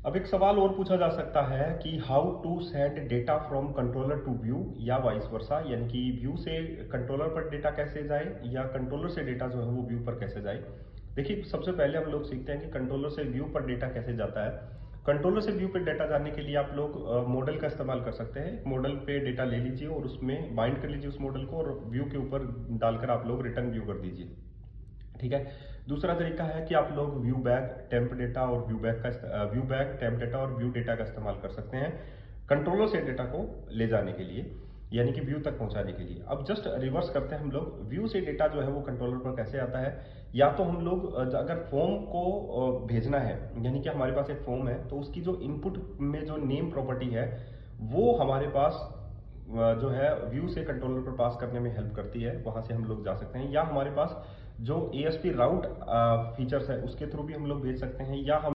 अब एक सवाल और पूछा जा सकता है कि how to send data from controller to view या वाइस वर्सा, यानी कि व्यू से कंट्रोलर पर डेटा कैसे जाए या कंट्रोलर से डेटा जो है वो व्यू पर कैसे जाए। देखिए, सबसे पहले हम लोग सीखते हैं कि कंट्रोलर से व्यू पर डेटा कैसे जाता है। कंट्रोलर से व्यू पर डेटा जाने के लिए आप लोग मॉडल का इस्तेमाल कर सकते हैं। मॉडल पे डेटा ले लीजिए और उसमें बाइंड कर लीजिए उस मॉडल को, और व्यू के ऊपर डालकर आप लोग रिटर्न व्यू कर दीजिए। ठीक है। दूसरा तरीका है कि आप लोग व्यू बैक टेम्प डेटा और व्यू बैक टेम्प डेटा और व्यू डेटा का इस्तेमाल कर सकते हैं कंट्रोलर से डेटा को ले जाने के लिए, यानी कि व्यू तक पहुंचाने के लिए। अब जस्ट रिवर्स करते हैं हम लोग, व्यू से डेटा जो है वो कंट्रोलर पर कैसे आता है। या तो हम लोग अगर फॉर्म को भेजना है, यानी कि हमारे पास एक फॉर्म है, तो उसकी जो इनपुट में जो नेम प्रॉपर्टी है वो हमारे पास जो है व्यू से कंट्रोलर पर पास करने में हेल्प करती है, वहां से हम लोग जा सकते हैं। या हमारे पास जो ASP राउट फीचर्स है उसके थ्रू भी हम लोग भेज सकते हैं, या हम